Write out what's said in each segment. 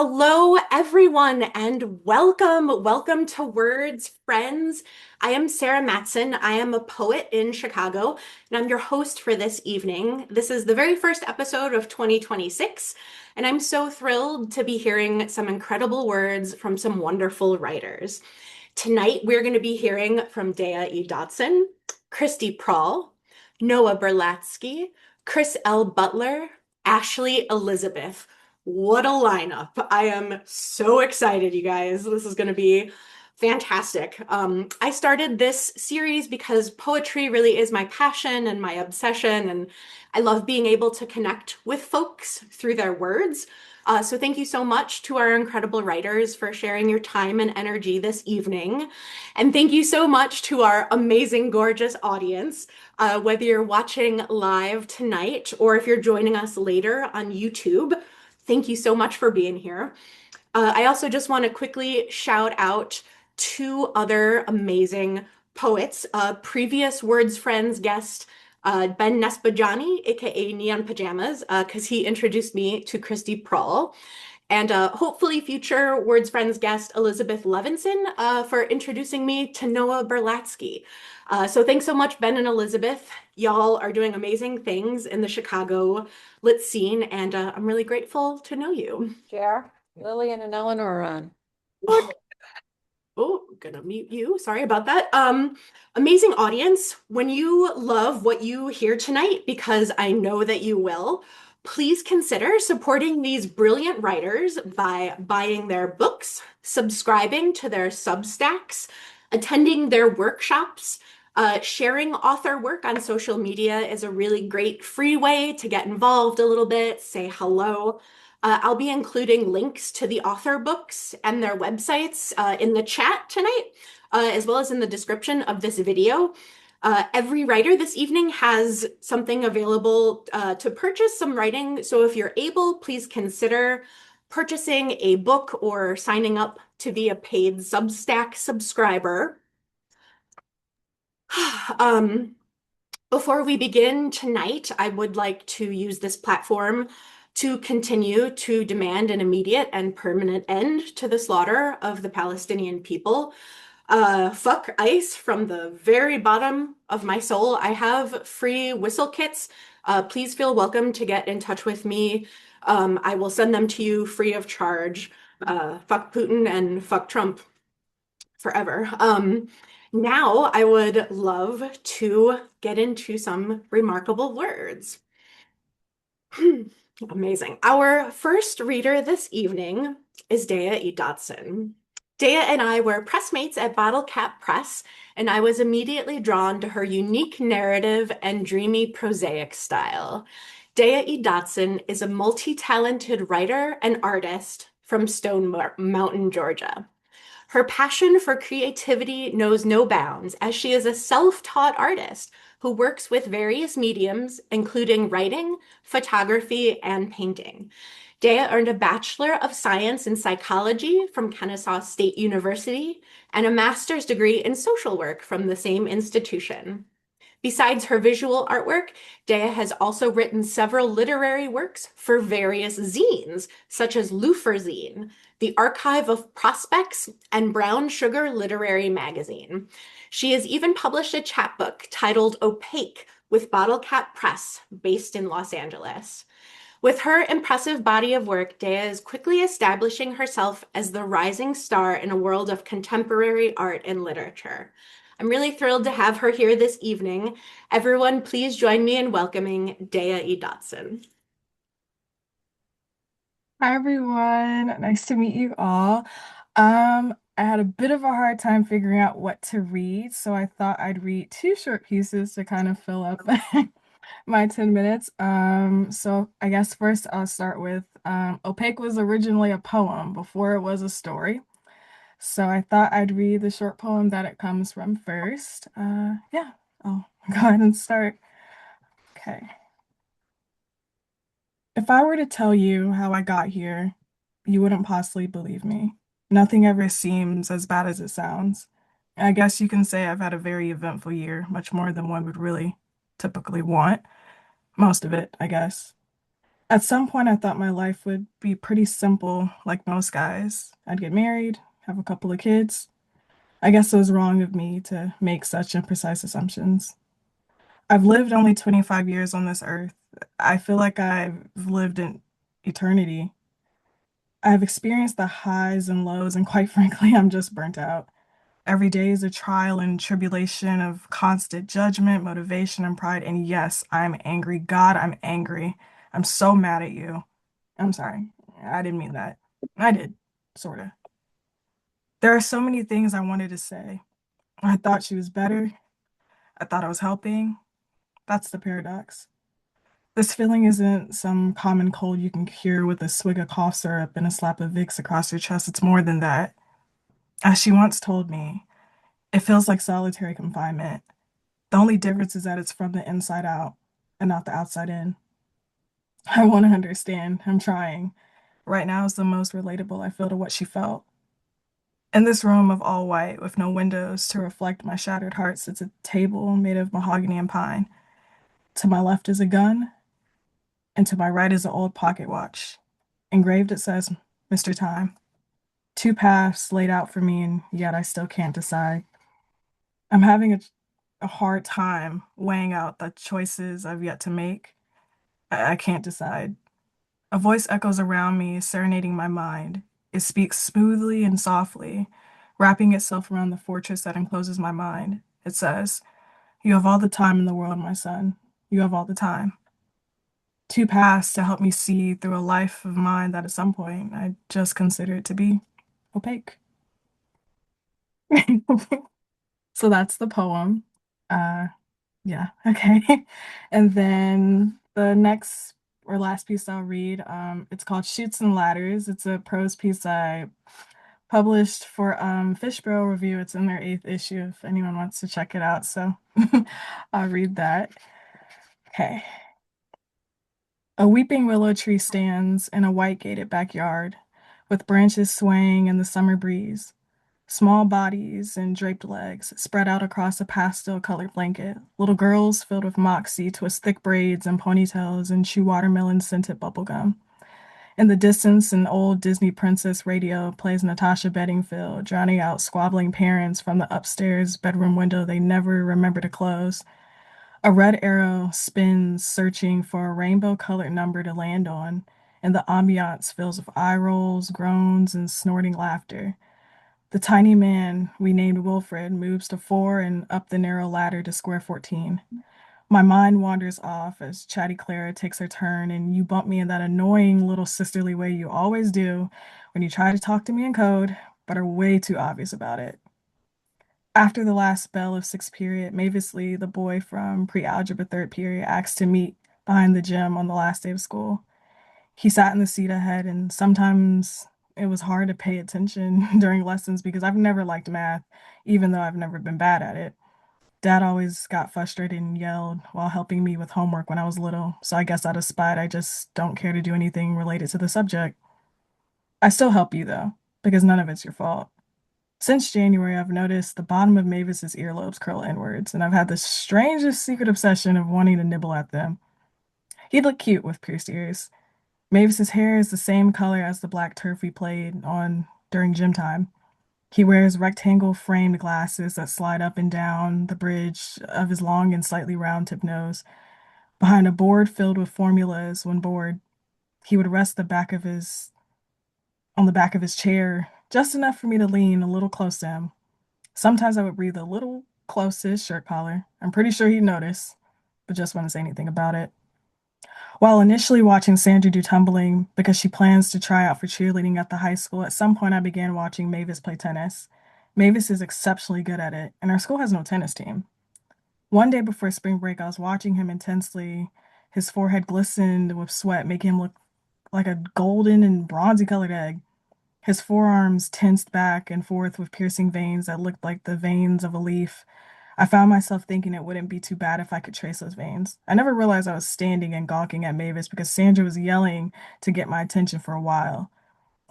Hello, everyone, and welcome. Welcome to Words Friends. I am Sara Matson. I am a poet in Chicago, and I'm your host for this evening. This is the very first episode of 2026, and I'm so thrilled to be hearing some incredible words from some wonderful writers. Tonight, we're going to be hearing from Daya E. Dodson, Christy Prahl, Noah Berlatsky, Chris L. Butler, Ashley Elizabeth. What a lineup. I am so excited, you guys. This is going to be fantastic. I started this series because poetry really is my passion and my obsession, and I love being able to connect with folks through their words. So thank you so much to our incredible writers for sharing your time and energy this evening. And thank you so much to our amazing, gorgeous audience. Whether you're watching live tonight or if you're joining us later on YouTube, thank you so much for being here. I also just want to quickly shout out two other amazing poets. Previous Words Friends guest, Ben Nesbajani, aka Neon Pajamas, because he introduced me to Christy Prahl. And hopefully future Words Friends guest Elizabeth Levinson for introducing me to Noah Berlatsky. So thanks so much, Ben and Elizabeth. Y'all are doing amazing things in the Chicago lit scene, and I'm really grateful to know you. Jer, Lillian and Eleanor are on. Oh, oh, gonna mute you. Sorry about that. Amazing audience. When you love what you hear tonight, because I know that you will, please consider supporting these brilliant writers by buying their books, subscribing to their Substacks, attending their workshops. Sharing author work on social media is a really great free way to get involved a little bit, say hello. I'll be including links to the author books and their websites in the chat tonight, as well as in the description of this video. Every writer this evening has something available to purchase some writing. So if you're able, please consider purchasing a book or signing up to be a paid Substack subscriber. Um, Before we begin tonight, I would like to use this platform to continue to demand an immediate and permanent end to the slaughter of the Palestinian people. Fuck ICE from the very bottom of my soul. I have free whistle kits. Please feel welcome to get in touch with me. I will send them to you free of charge. Fuck Putin and fuck Trump forever. Now I would love to get into some remarkable words. Amazing. Our first reader this evening is Daya E. Dodson. Daya and I were pressmates at Bottlecap Press, and I was immediately drawn to her unique narrative and dreamy prosaic style. Daya E. Dodson is a multi-talented writer and artist from Stone Mountain, Georgia. Her passion for creativity knows no bounds, as she is a self-taught artist who works with various mediums, including writing, photography, and painting. Daya earned a Bachelor of Science in Psychology from Kennesaw State University and a master's degree in social work from the same institution. Besides her visual artwork, Daya has also written several literary works for various zines, such as Luphyr Zine, the Archive of Prospects, and Brown Sugar Literary Magazine. She has even published a chapbook titled Opaque with Bottlecap Press, based in Los Angeles. With her impressive body of work, Daya is quickly establishing herself as the rising star in a world of contemporary art and literature. I'm really thrilled to have her here this evening. Everyone, please join me in welcoming Daya E. Dodson. Hi everyone, nice to meet you all. I had a bit of a hard time figuring out what to read, so I thought I'd read two short pieces to kind of fill up my 10 minutes. So I guess first I'll start with Opaque was originally a poem before it was a story. So I thought I'd read the short poem that it comes from first. Yeah, I'll go ahead and start. Okay. If I were to tell you how I got here, you wouldn't possibly believe me. Nothing ever seems as bad as it sounds. I guess you can say I've had a very eventful year, much more than one would really typically want. Most of it, I guess. At some point, I thought my life would be pretty simple, like most guys. I'd get married, have a couple of kids. I guess it was wrong of me to make such imprecise assumptions. I've lived only 25 years on this earth. I feel like I've lived in eternity. I've experienced the highs and lows, and quite frankly, I'm just burnt out. Every day is a trial and tribulation of constant judgment, motivation, and pride. And yes, I'm angry. God, I'm angry. I'm so mad at you. I'm sorry. I didn't mean that. I did, sort of. There are so many things I wanted to say. I thought she was better. I thought I was helping. That's the paradox. This feeling isn't some common cold you can cure with a swig of cough syrup and a slap of Vicks across your chest. It's more than that. As she once told me, it feels like solitary confinement. The only difference is that it's from the inside out and not the outside in. I want to understand. I'm trying. Right now is the most relatable I feel to what she felt. In this room of all white with no windows to reflect my shattered heart sits a table made of mahogany and pine. To my left is a gun, and to my right is an old pocket watch. Engraved it says, Mr. Time. Two paths laid out for me, and yet I still can't decide. I'm having a hard time weighing out the choices I've yet to make. I can't decide. A voice echoes around me, serenading my mind. It speaks smoothly and softly, wrapping itself around the fortress that encloses my mind. It says, You have all the time in the world, my son. You have all the time. Two paths to help me see through a life of mine that at some point I just considered to be opaque. So that's the poem. Uh, yeah, okay. And then the next or last piece I'll read, it's called Shoots and Ladders. It's a prose piece I published for Fishbowl Review. It's in their 8th issue if anyone wants to check it out. So I'll read that. Okay. A weeping willow tree stands in a white gated backyard, with branches swaying in the summer breeze. Small bodies and draped legs spread out across a pastel colored blanket. Little girls filled with moxie twist thick braids and ponytails and chew watermelon scented bubblegum. In the distance, an old Disney princess radio plays Natasha Bedingfield, drowning out squabbling parents from the upstairs bedroom window they never remember to close. A red arrow spins, searching for a rainbow colored number to land on, and the ambiance fills with eye rolls, groans, and snorting laughter. The tiny man we named Wilfred moves to 4 and up the narrow ladder to square 14. My mind wanders off as Chatty Clara takes her turn, and you bump me in that annoying little sisterly way you always do when you try to talk to me in code, but are way too obvious about it. After the last bell of 6th period, Mavis Lee, the boy from pre-algebra 3rd period, asked to meet behind the gym on the last day of school. He sat in the seat ahead, and sometimes it was hard to pay attention during lessons because I've never liked math, even though I've never been bad at it. Dad always got frustrated and yelled while helping me with homework when I was little, so I guess out of spite, I just don't care to do anything related to the subject. I still help you though, because none of it's your fault. Since January, I've noticed the bottom of Mavis's earlobes curl inwards, and I've had the strangest secret obsession of wanting to nibble at them. He'd look cute with pierced ears. Mavis's hair is the same color as the black turf we played on during gym time. He wears rectangle framed glasses that slide up and down the bridge of his long and slightly round tip nose. Behind a board filled with formulas, when bored, he would rest on the back of his chair, just enough for me to lean a little close to him. Sometimes I would breathe a little close to his shirt collar. I'm pretty sure he'd notice, but just wouldn't say anything about it. While initially watching Sandra do tumbling because she plans to try out for cheerleading at the high school, at some point I began watching Mavis play tennis. Mavis is exceptionally good at it, and our school has no tennis team. One day before spring break, I was watching him intensely. His forehead glistened with sweat, making him look like a golden and bronzy colored egg. His forearms tensed back and forth with piercing veins that looked like the veins of a leaf. I found myself thinking it wouldn't be too bad if I could trace those veins. I never realized I was standing and gawking at Mavis because Sandra was yelling to get my attention for a while,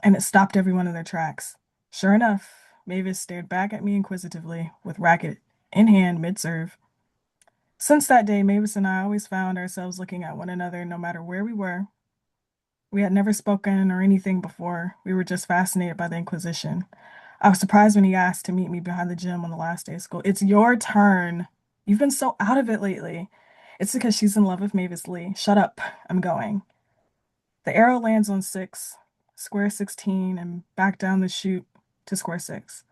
and it stopped everyone in their tracks. Sure enough, Mavis stared back at me inquisitively, with racket in hand mid-serve. Since that day, Mavis and I always found ourselves looking at one another no matter where we were. We had never spoken or anything before. We were just fascinated by the Inquisition. I was surprised when he asked to meet me behind the gym on the last day of school. It's your turn. You've been so out of it lately. It's because she's in love with Mavis Lee. Shut up. I'm going. The arrow lands on 6, square 16, and back down the chute to square 6.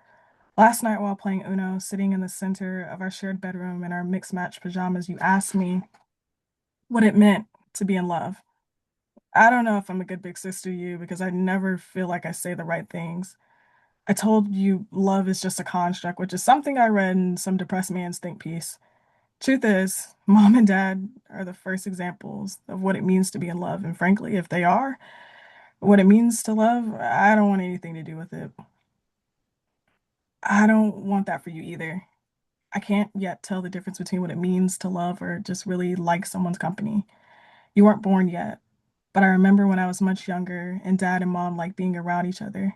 Last night, while playing Uno, sitting in the center of our shared bedroom in our mixed match pajamas, you asked me what it meant to be in love. I don't know if I'm a good big sister to you because I never feel like I say the right things. I told you love is just a construct, which is something I read in some depressed man's think piece. Truth is, mom and dad are the first examples of what it means to be in love. And frankly, if they are what it means to love, I don't want anything to do with it. I don't want that for you either. I can't yet tell the difference between what it means to love or just really like someone's company. You weren't born yet, but I remember when I was much younger and dad and mom liked being around each other.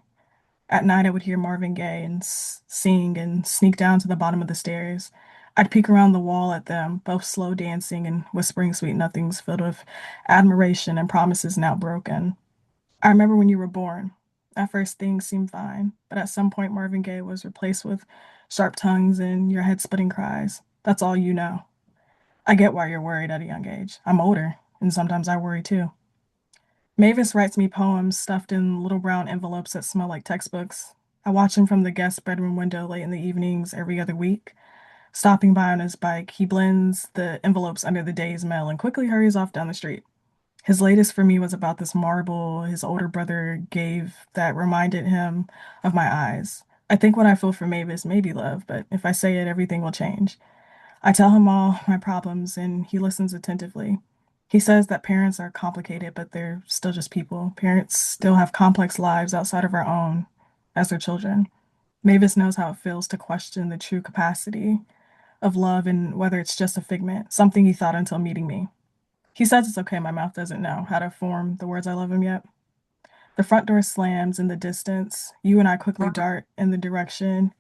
At night, I would hear Marvin Gaye and sing and sneak down to the bottom of the stairs. I'd peek around the wall at them, both slow dancing and whispering sweet nothings filled with admiration and promises now broken. I remember when you were born. At first, things seemed fine, but at some point, Marvin Gaye was replaced with sharp tongues and your head splitting cries. That's all you know. I get why you're worried at a young age. I'm older, and sometimes I worry too. Mavis writes me poems stuffed in little brown envelopes that smell like textbooks. I watch him from the guest bedroom window late in the evenings every other week. Stopping by on his bike, he blends the envelopes under the day's mail and quickly hurries off down the street. His latest for me was about this marble his older brother gave that reminded him of my eyes. I think what I feel for Mavis may be love, but if I say it, everything will change. I tell him all my problems, and he listens attentively. He says that parents are complicated, but they're still just people. Parents still have complex lives outside of our own as their children. Mavis knows how it feels to question the true capacity of love and whether it's just a figment, something he thought until meeting me. He says it's okay, my mouth doesn't know how to form the words I love him yet. The front door slams in the distance. You and I quickly dart in the direction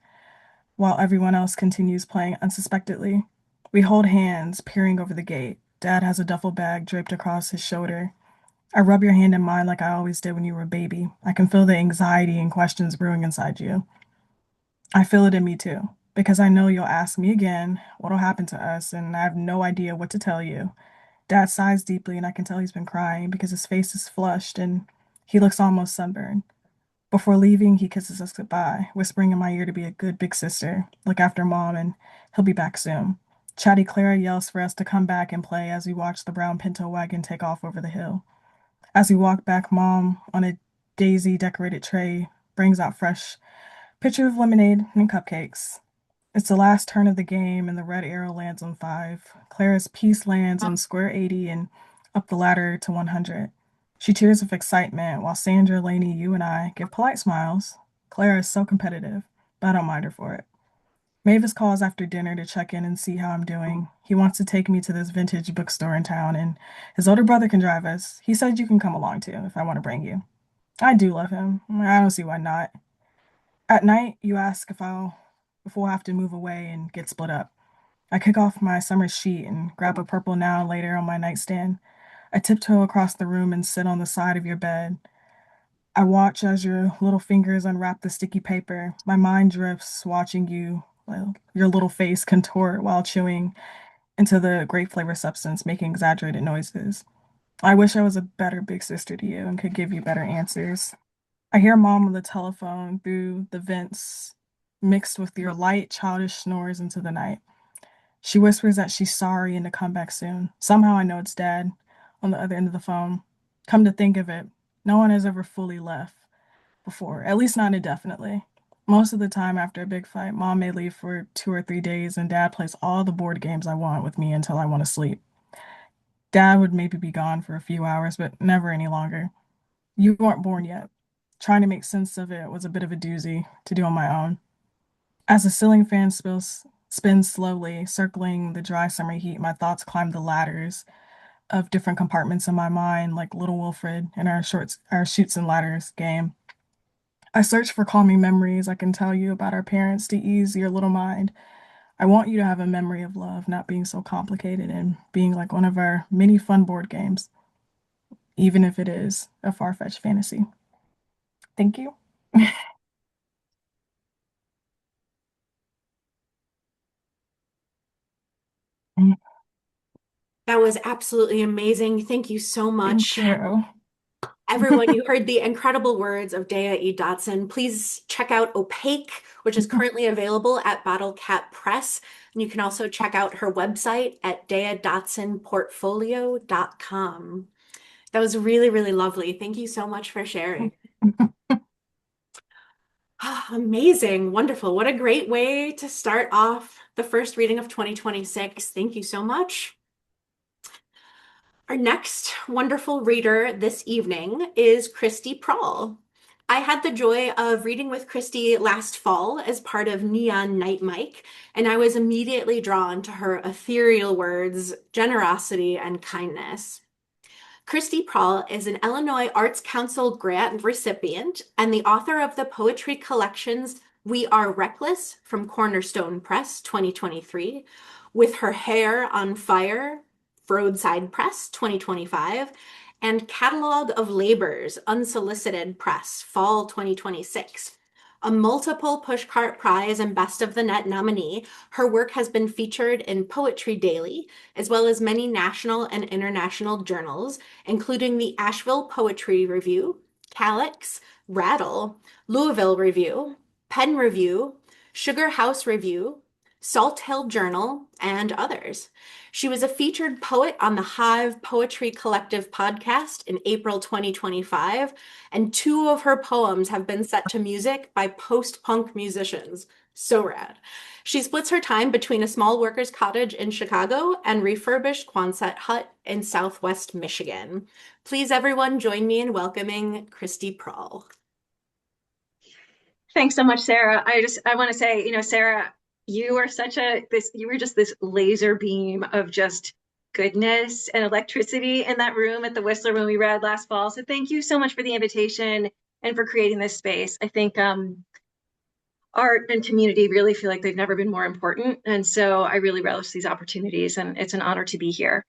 while everyone else continues playing unsuspectedly. We hold hands, peering over the gate. Dad has a duffel bag draped across his shoulder. I rub your hand in mine like I always did when you were a baby. I can feel the anxiety and questions brewing inside you. I feel it in me too, because I know you'll ask me again what'll happen to us, and I have no idea what to tell you. Dad sighs deeply, and I can tell he's been crying because his face is flushed and he looks almost sunburned. Before leaving, he kisses us goodbye, whispering in my ear to be a good big sister, look after mom, and he'll be back soon. Chatty Clara yells for us to come back and play as we watch the brown pinto wagon take off over the hill. As we walk back, mom, on a daisy decorated tray, brings out fresh pitcher of lemonade and cupcakes. It's the last turn of the game, and the red arrow lands on 5. Clara's piece lands on square 80 and up the ladder to 100. She cheers with excitement, while Sandra, Lainey, you, and I give polite smiles. Clara is so competitive, but I don't mind her for it. Mavis calls after dinner to check in and see how I'm doing. He wants to take me to this vintage bookstore in town, and his older brother can drive us. He said you can come along too if I want to bring you. I do love him. I don't see why not. At night, you ask if we'll have to move away and get split up. I kick off my summer sheet and grab a purple now and later on my nightstand. I tiptoe across the room and sit on the side of your bed. I watch as your little fingers unwrap the sticky paper. My mind drifts, watching you, well, your little face contort while chewing into the grape flavor substance, making exaggerated noises. I wish I was a better big sister to you and could give you better answers. I hear mom on the telephone through the vents, mixed with your light, childish snores into the night. She whispers that she's sorry and to come back soon. Somehow I know it's dad on the other end of the phone. Come to think of it, no one has ever fully left before, at least not indefinitely. Most of the time after a big fight, mom may leave for 2 or 3 days and dad plays all the board games I want with me until I want to sleep. Dad would maybe be gone for a few hours, but never any longer. You weren't born yet. Trying to make sense of it was a bit of a doozy to do on my own. As the ceiling fan spins slowly, circling the dry summer heat, my thoughts climb the ladders of different compartments in my mind, like little Wilfred in our shoots and ladders game. I search for calming memories I can tell you about our parents to ease your little mind. I want you to have a memory of love, not being so complicated and being like one of our many fun board games. even if it is a far-fetched fantasy. Thank you. That was absolutely amazing. Thank you so Thank much. you. Everyone, you heard the incredible words of Daya E. Dodson. Please check out Opaque, which is currently available at Bottlecap Press. And you can also check out her website at dayadotsonportfolio.com. That was really, really lovely. Thank you so much for sharing. Amazing. Wonderful. What a great way to start off the first reading of 2026. Thank you so much. Our next wonderful reader this evening is Christy Prawl. I had the joy of reading with Christy last fall as part of Neon Night Mike, and I was immediately drawn to her ethereal words, generosity, and kindness. Christy Prawl is an Illinois Arts Council grant recipient and the author of the poetry collections We Are Reckless from Cornerstone Press 2023, With Her Hair on Fire, Roadside Press 2025, and Catalog of Labors, Unsolicited Press, Fall 2026. A multiple Pushcart Prize and Best of the Net nominee, her work has been featured in Poetry Daily, as well as many national and international journals, including the Asheville Poetry Review, Calyx, Rattle, Louisville Review, Penn Review, Sugar House Review, Salt Hill Journal, and others. She was a featured poet on the Hive Poetry Collective podcast in April 2025, and two of her poems have been set to music by post-punk musicians. So rad. She splits her time between a small workers' cottage in Chicago and refurbished Quonset hut in Southwest Michigan. Please, everyone, join me in welcoming Christy Prawl. Thanks so much, Sarah. I want to say, Sarah, you are you were just this laser beam of just goodness and electricity in that room at the Whistler when we read last fall. So thank you so much for the invitation and for creating this space. I think art and community really feel like they've never been more important. And so I really relish these opportunities, and it's an honor to be here.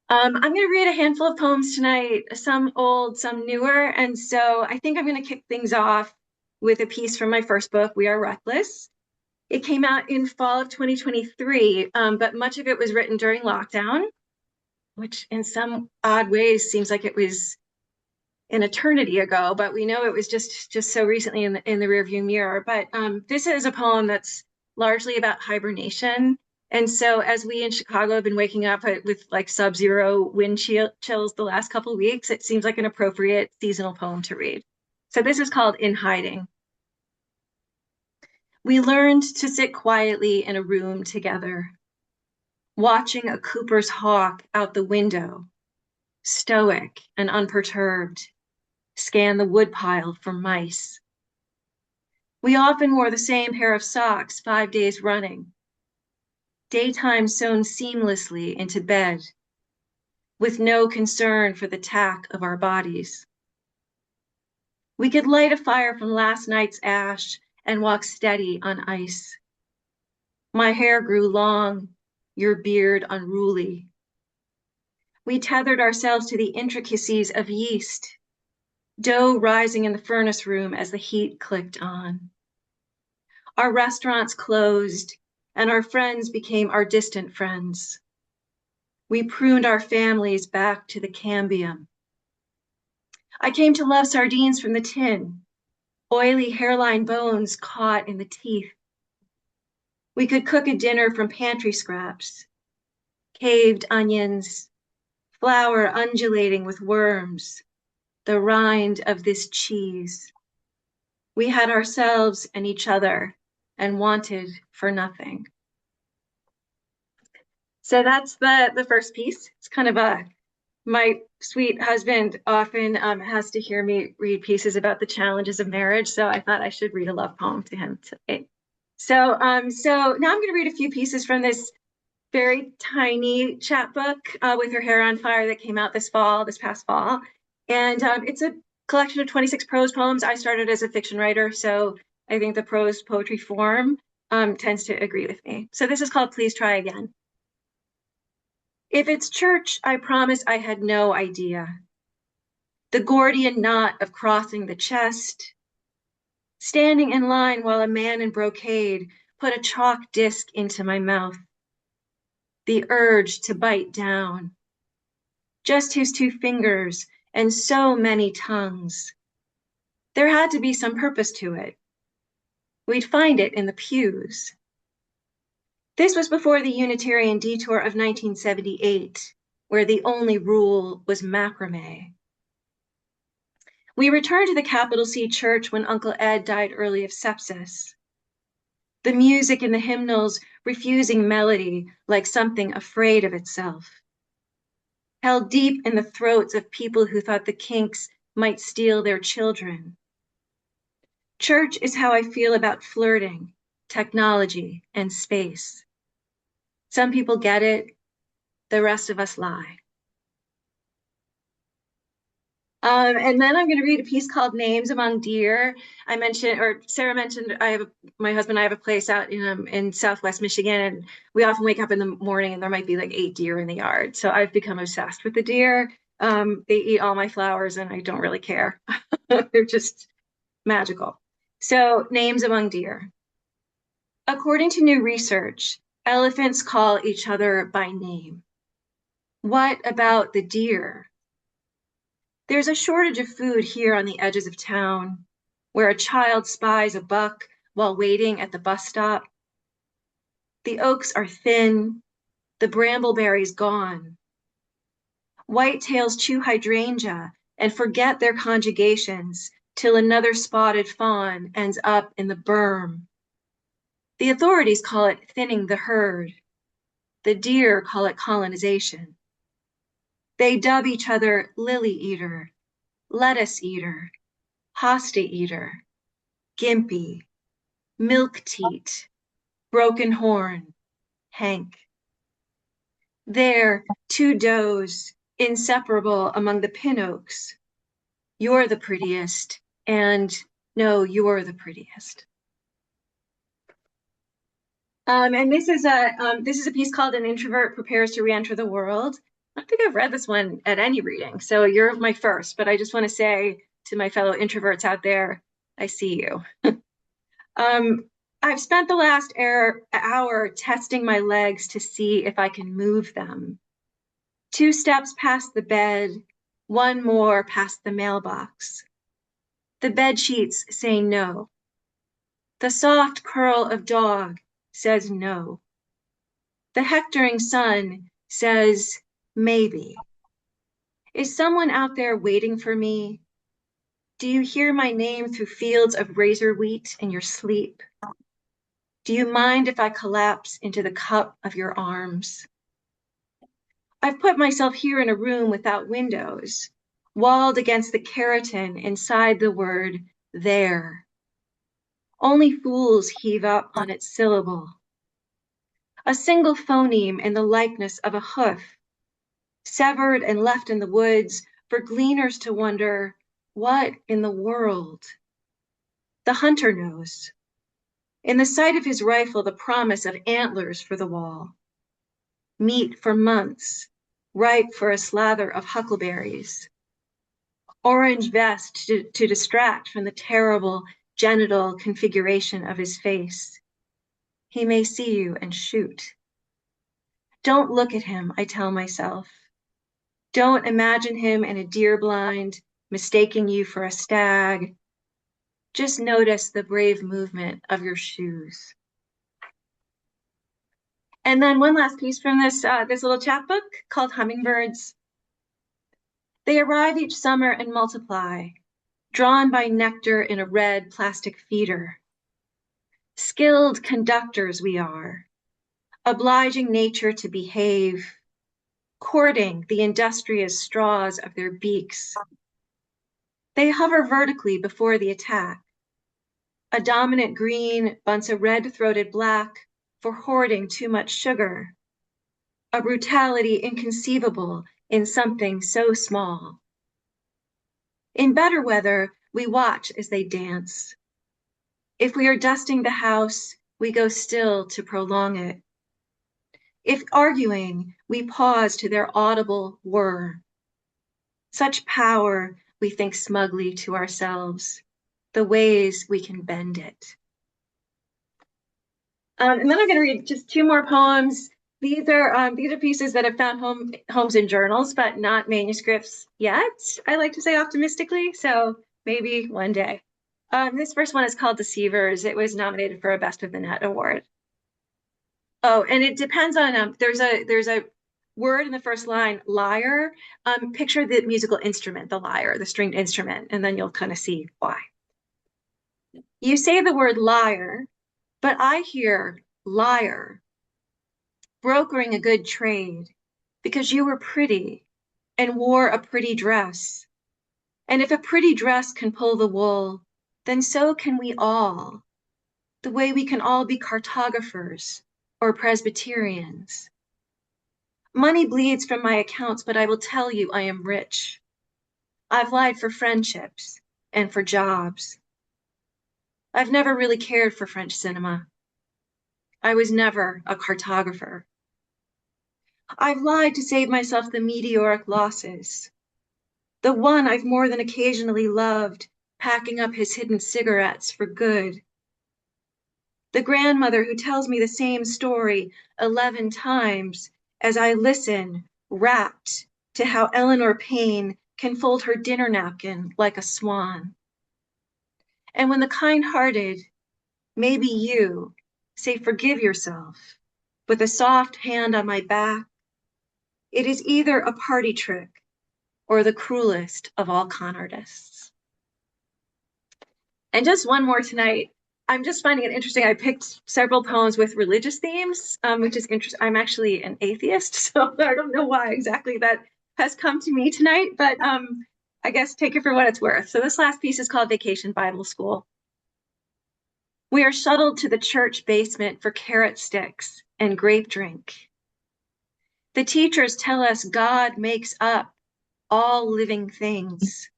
I'm going to read a handful of poems tonight, some old, some newer. And so I think I'm going to kick things off with a piece from my first book, We Are Reckless. It came out in fall of 2023, but much of it was written during lockdown, which in some odd ways seems like it was an eternity ago, but we know it was just so recently in the rearview mirror. But this is a poem that's largely about hibernation. And so as we in Chicago have been waking up with like sub-zero wind chills the last couple of weeks, it seems like an appropriate seasonal poem to read. So this is called In Hiding. We learned to sit quietly in a room together, watching a Cooper's hawk out the window, stoic and unperturbed, scan the woodpile for mice. We often wore the same pair of socks 5 days running, daytime sewn seamlessly into bed, with no concern for the tack of our bodies. We could light a fire from last night's ash and walk steady on ice. My hair grew long, your beard unruly. We tethered ourselves to the intricacies of yeast, dough rising in the furnace room as the heat clicked on. Our restaurants closed, and our friends became our distant friends. We pruned our families back to the cambium. I came to love sardines from the tin, oily hairline bones caught in the teeth. We could cook a dinner from pantry scraps, caved onions, flour undulating with worms, the rind of this cheese. We had ourselves and each other and wanted for nothing. So that's the first piece. It's kind of my sweet husband often has to hear me read pieces about the challenges of marriage, so I thought I should read a love poem to him today. So now I'm going to read a few pieces from this very tiny chapbook, With Her Hair on Fire, that came out this past fall. And it's a collection of 26 prose poems. I started as a fiction writer, so I think the prose poetry form tends to agree with me. So this is called Please Try Again. If it's church, I promise I had no idea. the Gordian knot of crossing the chest, standing in line while a man in brocade put a chalk disc into my mouth, the urge to bite down, just his 2 fingers and so many tongues. There had to be some purpose to it. We'd find it in the pews. This was before the Unitarian detour of 1978, where the only rule was macrame. We returned to the capital C church when Uncle Ed died early of sepsis. The music in the hymnals refusing melody like something afraid of itself. Held deep in the throats of people who thought the kinks might steal their children. Church is how I feel about flirting, technology, and space. Some people get it, the rest of us lie. And then I'm going to read a piece called Names Among Deer. Sarah mentioned, my husband and I have a place out in Southwest Michigan, and we often wake up in the morning and there might be like 8 deer in the yard. So I've become obsessed with the deer. They eat all my flowers and I don't really care. They're just magical. So Names Among Deer. According to new research, elephants call each other by name. What about the deer? There's a shortage of food here on the edges of town, where a child spies a buck while waiting at the bus stop. The oaks are thin, the brambleberries gone. Whitetails chew hydrangea and forget their conjugations till another spotted fawn ends up in the berm. The authorities call it thinning the herd. The deer call it colonization. They dub each other lily eater, lettuce eater, hosta eater, gimpy, milk teat, broken horn, Hank. There, 2 does, inseparable among the pin oaks. You're the prettiest, and no, you're the prettiest. And this is a piece called An Introvert Prepares to Re-Enter the World. I don't think I've read this one at any reading, so you're my first, but I just want to say to my fellow introverts out there, I see you. I've spent the last hour testing my legs to see if I can move them. 2 steps past the bed, 1 more past the mailbox. The bed sheets say no. The soft curl of dog says no. The hectoring sun says maybe. Is someone out there waiting for me? Do you hear my name through fields of razor wheat in your sleep? Do you mind if I collapse into the cup of your arms? I've put myself here in a room without windows, walled against the keratin inside the word there. Only fools heave up on its syllable. A single phoneme in the likeness of a hoof, severed and left in the woods for gleaners to wonder, what in the world? The hunter knows. In the sight of his rifle, the promise of antlers for the wall. Meat for months, ripe for a slather of huckleberries. Orange vest to distract from the terrible genital configuration of his face. He may see you and shoot. Don't look at him, I tell myself. Don't imagine him in a deer blind, mistaking you for a stag. Just notice the brave movement of your shoes. And then one last piece from this little chapbook called Hummingbirds. They arrive each summer and multiply, drawn by nectar in a red plastic feeder. Skilled conductors we are, obliging nature to behave, courting the industrious straws of their beaks. They hover vertically before the attack. A dominant green bunts a red-throated black for hoarding too much sugar. A brutality inconceivable in something so small. In better weather, we watch as they dance. If we are dusting the house, we go still to prolong it. If arguing, we pause to their audible whir. Such power we think smugly to ourselves, the ways we can bend it. And then I'm going to read just two more poems. These are pieces that have found homes in journals, but not manuscripts yet. I like to say optimistically, so maybe one day. This first one is called Deceivers. It was nominated for a Best of the Net award. Oh, and it depends on there's a word in the first line, lyre. Picture the musical instrument, the lyre, the stringed instrument, and then you'll kind of see why. You say the word lyre, but I hear liar, brokering a good trade, because you were pretty and wore a pretty dress. And if a pretty dress can pull the wool, then so can we all, the way we can all be cartographers or Presbyterians. Money bleeds from my accounts, but I will tell you I am rich. I've lied for friendships and for jobs. I've never really cared for French cinema. I was never a cartographer. I've lied to save myself the meteoric losses. The one I've more than occasionally loved, packing up his hidden cigarettes for good. The grandmother who tells me the same story 11 times as I listen, rapt, to how Eleanor Payne can fold her dinner napkin like a swan. And when the kind-hearted, maybe you, say forgive yourself, with a soft hand on my back, it is either a party trick or the cruelest of all con artists. And just one more tonight. I'm just finding it interesting. I picked several poems with religious themes, which is interesting. I'm actually an atheist, so I don't know why exactly that has come to me tonight, but I guess take it for what it's worth. So this last piece is called Vacation Bible School. We are shuttled to the church basement for carrot sticks and grape drink. The teachers tell us God makes up all living things.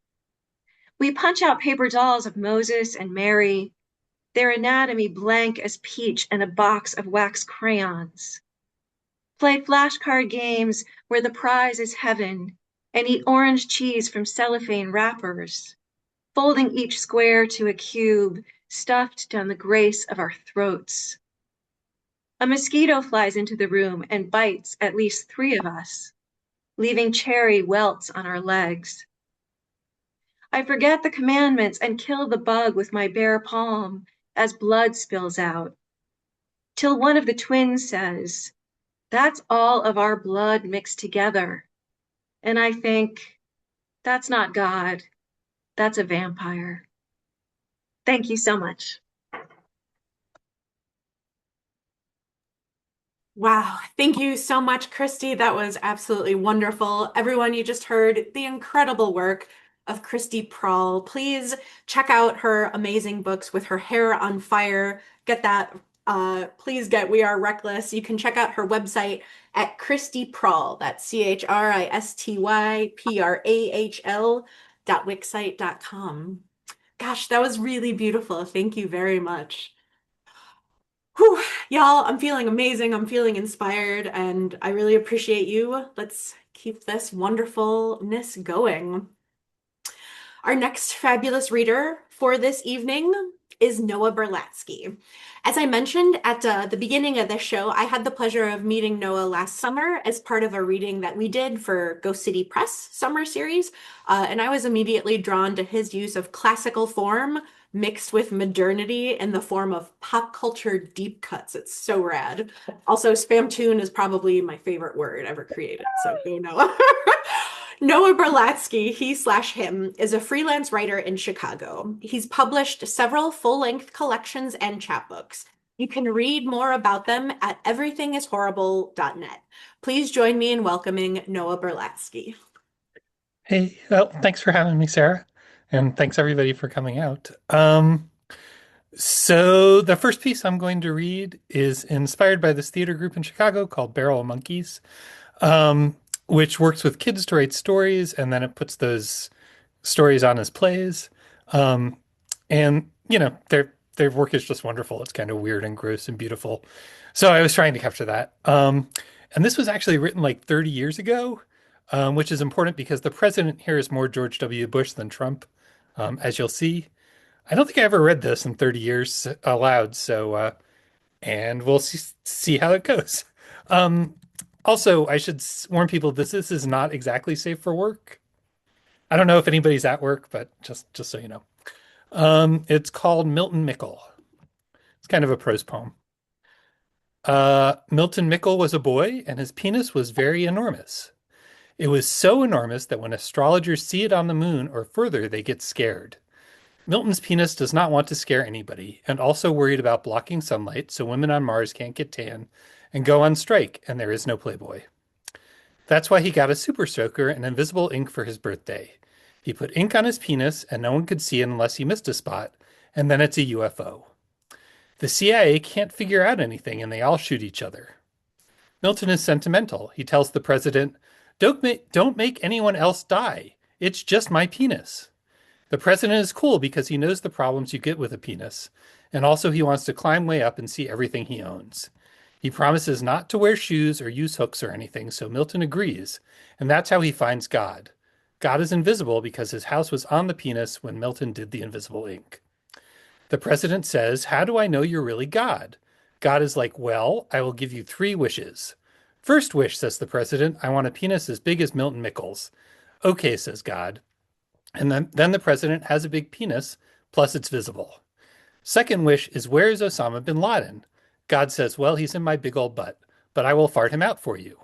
We punch out paper dolls of Moses and Mary, their anatomy blank as peach and a box of wax crayons. Play flashcard games where the prize is heaven and eat orange cheese from cellophane wrappers, folding each square to a cube stuffed down the grace of our throats. A mosquito flies into the room and bites at least 3 of us, leaving cherry welts on our legs. I forget the commandments and kill the bug with my bare palm as blood spills out, till one of the twins says, "That's all of our blood mixed together." And I think, that's not God, that's a vampire. Thank you so much. Wow. Thank you so much, Christy. That was absolutely wonderful. Everyone, you just heard the incredible work of Christy Prahl. Please check out her amazing books With Her Hair on Fire. Get that. Please get We Are Reckless. You can check out her website at Christy Prahl. That's ChristyPrahl.wixsite.com. Gosh, that was really beautiful. Thank you very much. Whew, y'all, I'm feeling amazing. I'm feeling inspired, and I really appreciate you. Let's keep this wonderfulness going. Our next fabulous reader for this evening is Noah Berlatsky. As I mentioned at the beginning of this show, I had the pleasure of meeting Noah last summer as part of a reading that we did for Ghost City Press summer series, and I was immediately drawn to his use of classical form mixed with modernity in the form of pop culture deep cuts. It's so rad. Also, spamtoon is probably my favorite word ever created, so go Noah. Noah Berlatsky, he/him, is a freelance writer in Chicago. He's published several full-length collections and chapbooks. You can read more about them at everythingishorrible.net. Please join me in welcoming Noah Berlatsky. Hey, well, thanks for having me, Sarah, and thanks everybody for coming out. So the first piece I'm going to read is inspired by this theater group in Chicago called Barrel of Monkeys, which works with kids to write stories, and then it puts those stories on as plays. And you know, their work is just wonderful. It's kind of weird and gross and beautiful. So I was trying to capture that. And this was actually written like 30 years ago. which is important because the president here is more George W. Bush than Trump, as you'll see. I don't think I ever read this in 30 years aloud, and we'll see how it goes. Um, Also, I should warn people this is not exactly safe for work. I don't know if anybody's at work, but just so you know. It's called Milton Mickle. It's kind of a prose poem. Milton Mickle was a boy, and his penis was very enormous. It was so enormous that when astrologers see it on the moon or further, they get scared. Milton's penis does not want to scare anybody, and also worried about blocking sunlight so women on Mars can't get tan and go on strike, and there is no Playboy. That's why he got a super soaker and invisible ink for his birthday. He put ink on his penis, and no one could see it unless he missed a spot, and then it's a UFO. The CIA can't figure out anything, and they all shoot each other. Milton is sentimental. He tells the president, don't make anyone else die. It's just my penis. The president is cool because he knows the problems you get with a penis, and also he wants to climb way up and see everything he owns. He promises not to wear shoes or use hooks or anything, so Milton agrees, and that's how he finds God. God is invisible because his house was on the penis when Milton did the invisible ink. The president says, how do I know you're really God? God is like, well, I will give you 3 wishes. First wish, says the president, I want a penis as big as Milton Mickle's. Okay, says God. And then the president has a big penis, plus it's visible. Second wish is, where is Osama bin Laden? God says, well, he's in my big old butt, but I will fart him out for you.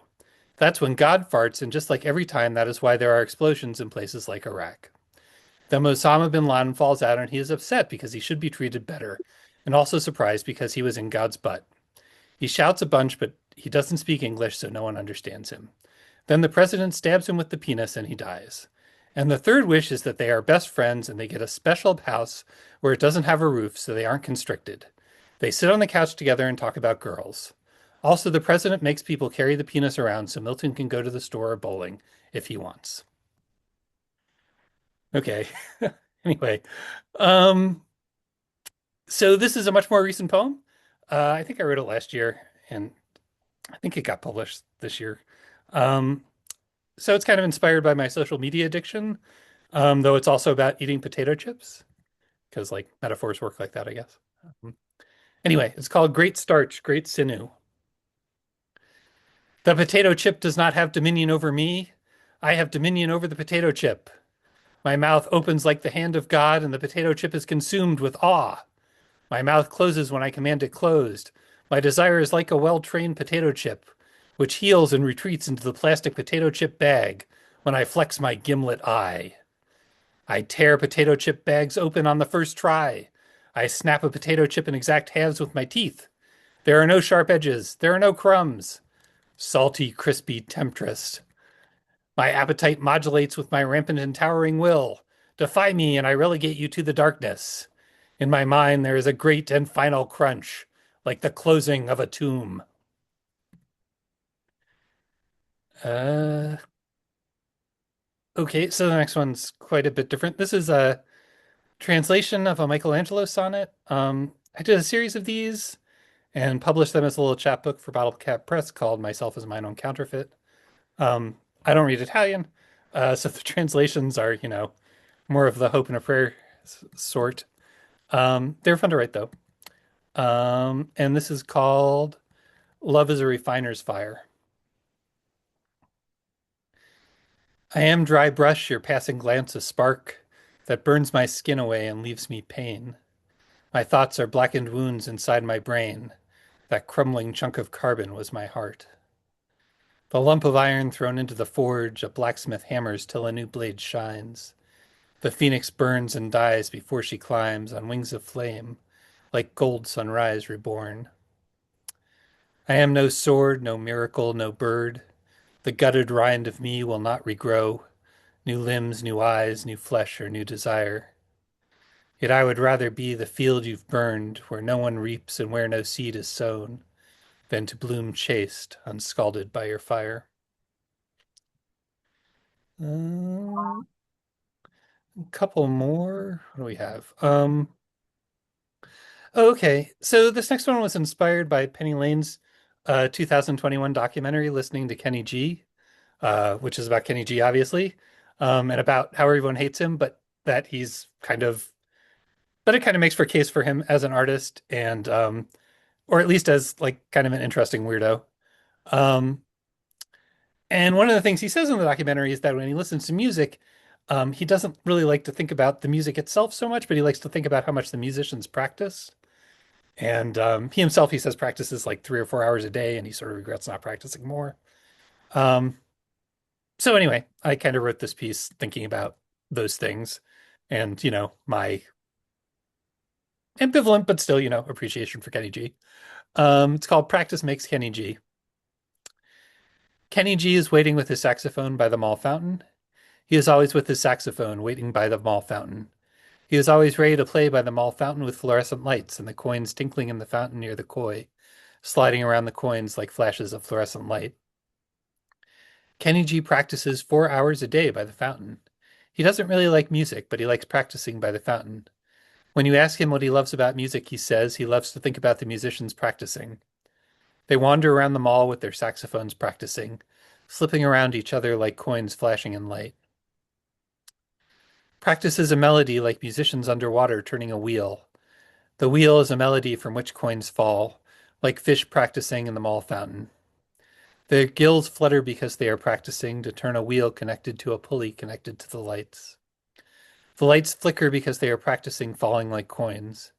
That's when God farts, and just like every time, that is why there are explosions in places like Iraq. Then Osama bin Laden falls out, and he is upset because he should be treated better, and also surprised because he was in God's butt. He shouts a bunch, but he doesn't speak English, so no one understands him. Then the president stabs him with the penis, and he dies. And the third wish is that they are best friends and they get a special house where it doesn't have a roof so they aren't constricted. They sit on the couch together and talk about girls. Also, the president makes people carry the penis around so Milton can go to the store or bowling if he wants. Okay. Anyway, um, so this is a much more recent poem. I think I wrote it last year, and I think it got published this year. Um, so it's kind of inspired by my social media addiction, though it's also about eating potato chips, because like metaphors work like that, I guess. Anyway, it's called Great Starch, Great Sinew. The potato chip does not have dominion over me. I have dominion over the potato chip. My mouth opens like the hand of God, and the potato chip is consumed with awe. My mouth closes when I command it closed. My desire is like a well-trained potato chip, which heals and retreats into the plastic potato chip bag when I flex my gimlet eye. I tear potato chip bags open on the first try. I snap a potato chip in exact halves with my teeth. There are no sharp edges. There are no crumbs. Salty, crispy temptress. My appetite modulates with my rampant and towering will. Defy me, and I relegate you to the darkness. In my mind, there is a great and final crunch, like the closing of a tomb. Okay, so the next one's quite a bit different. This is a translation of a Michelangelo sonnet. I did a series of these and published them as a little chapbook for Bottlecap Press called Myself as Mine Own Counterfeit. I don't read Italian, so the translations are, more of the hope and a prayer sort. They're fun to write, though. And this is called Love is a Refiner's Fire. I am dry brush, your passing glance a spark that burns my skin away and leaves me pain. My thoughts are blackened wounds inside my brain. That crumbling chunk of carbon was my heart. The lump of iron thrown into the forge, a blacksmith hammers till a new blade shines. The phoenix burns and dies before she climbs on wings of flame, like gold sunrise reborn. I am no sword, no miracle, no bird. The gutted rind of me will not regrow. New limbs, new eyes, new flesh, or new desire. Yet I would rather be the field you've burned, where no one reaps and where no seed is sown, than to bloom chaste, unscalded by your fire. A couple more. What do we have? Okay, so this next one was inspired by Penny Lane's 2021 documentary, Listening to Kenny G. which is about Kenny G, obviously, and about how everyone hates him, but that he's kind of, but it kind of makes for a case for him as an artist and, or at least as like kind of an interesting weirdo. Um, and one of the things he says in the documentary is that when he listens to music, he doesn't really like to think about the music itself so much, but he likes to think about how much the musicians practice. And he himself, he says, practices like 3 or 4 hours a day, and he sort of regrets not practicing more. Um, so anyway, I kind of wrote this piece thinking about those things and, my ambivalent, but still, appreciation for Kenny G. It's called Practice Makes Kenny G. Kenny G is waiting with his saxophone by the mall fountain. He is always with his saxophone, waiting by the mall fountain. He is always ready to play by the mall fountain with fluorescent lights and the coins tinkling in the fountain near the koi, sliding around the coins like flashes of fluorescent light. Kenny G practices 4 hours a day by the fountain. He doesn't really like music, but he likes practicing by the fountain. When you ask him what he loves about music, he says he loves to think about the musicians practicing. They wander around the mall with their saxophones practicing, slipping around each other like coins flashing in light. Practice is a melody like musicians underwater turning a wheel. The wheel is a melody from which coins fall, like fish practicing in the mall fountain. Their gills flutter because they are practicing to turn a wheel connected to a pulley connected to the lights. The lights flicker because they are practicing falling like coins.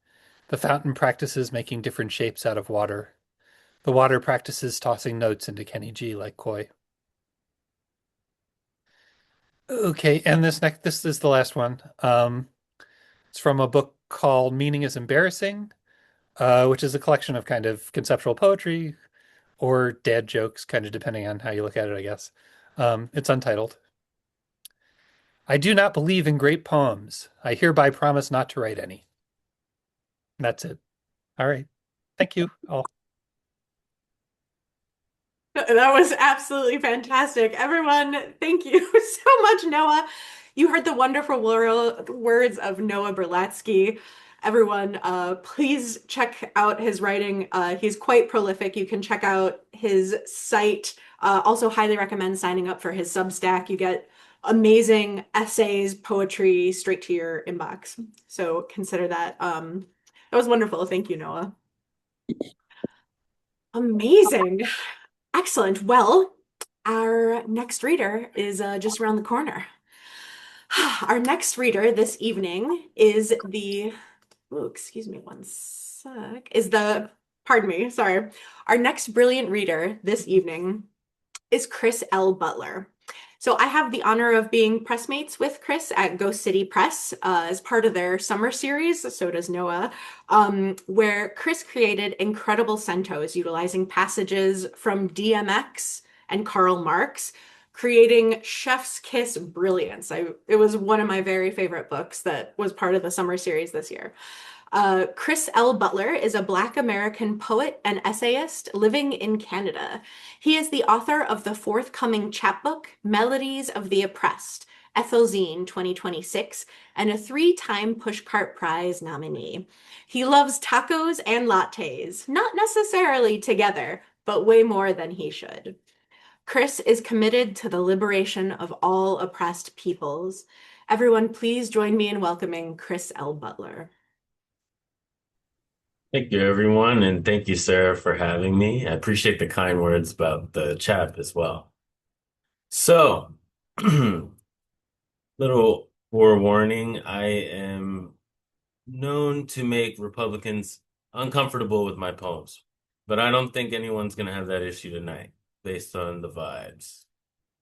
The fountain practices making different shapes out of water. The water practices tossing notes into Kenny G like koi. Okay, and this is the last one. It's from a book called Meaning is Embarrassing, which is a collection of kind of conceptual poetry or dad jokes, kind of depending on how you look at it, I guess. It's untitled. I do not believe in great poems. I hereby promise not to write any. That's it. All right. Thank you all. That was absolutely fantastic. Everyone, thank you so much, Noah. You heard the wonderful words of Noah Berlatsky. Everyone, please check out his writing. He's quite prolific. You can check out his site. Also, highly recommend signing up for his Substack. You get amazing essays, poetry straight to your inbox. So consider that. That was wonderful. Thank you, Noah. Amazing. Excellent. Well, our next reader is just around the corner. Our next reader this evening is excuse me one sec, pardon me, sorry. Our next brilliant reader this evening is Chris L. Butler. So I have the honor of being pressmates with Chris at Ghost City Press as part of their summer series, so does Noah, where Chris created incredible centos utilizing passages from DMX and Karl Marx, creating chef's kiss brilliance. It was one of my very favorite books that was part of the summer series this year. Chris L. Butler is a Black American poet and essayist living in Canada. He is the author of the forthcoming chapbook, Melodies of the Oppressed, Ethel Zine 2026, and a 3-time Pushcart Prize nominee. He loves tacos and lattes, not necessarily together, but way more than he should. Chris is committed to the liberation of all oppressed peoples. Everyone, please join me in welcoming Chris L. Butler. Thank you, everyone, and thank you, Sarah, for having me. I appreciate the kind words about the chat as well. So, little forewarning, I am known to make Republicans uncomfortable with my poems, but I don't think anyone's going to have that issue tonight based on the vibes.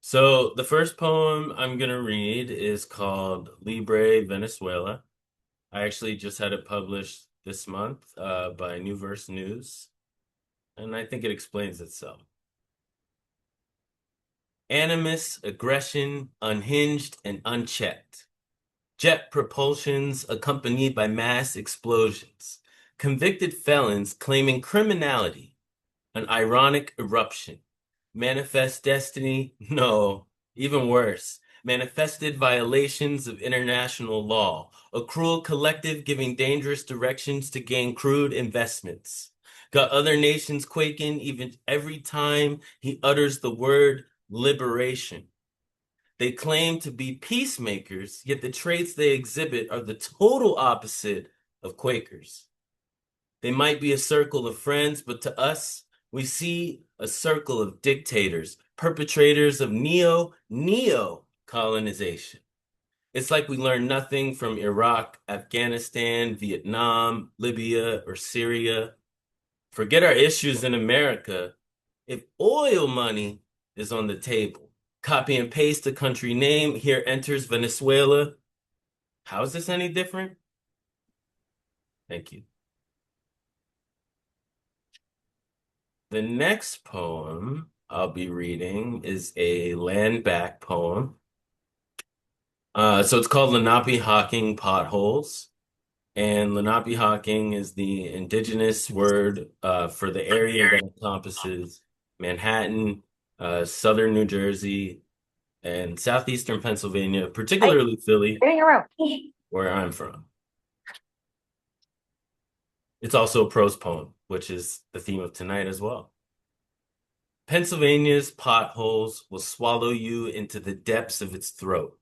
So, the first poem I'm going to read is called Libre Venezuela. I actually just had it published this month by New Verse News, and I think it explains itself. Animus, aggression, unhinged and unchecked. Jet propulsions accompanied by mass explosions. Convicted felons claiming criminality. An ironic eruption. Manifest destiny? No, even worse. Manifested violations of international law, a cruel collective giving dangerous directions to gain crude investments. Got other nations quaking even every time he utters the word liberation. They claim to be peacemakers, yet the traits they exhibit are the total opposite of Quakers. They might be a circle of friends, but to us, we see a circle of dictators, perpetrators of neo colonization. It's like we learned nothing from Iraq, Afghanistan, Vietnam, Libya, or Syria. Forget our issues in America. If oil money is on the table, copy and paste a country name, here enters Venezuela. How is this any different? Thank you. The next poem I'll be reading is a land back poem. So it's called Lenape-Hocking Potholes. And Lenape-Hocking is the indigenous word for the area that encompasses Manhattan, southern New Jersey, and southeastern Pennsylvania, particularly Philly, where I'm from. It's also a prose poem, which is the theme of tonight as well. Pennsylvania's potholes will swallow you into the depths of its throat.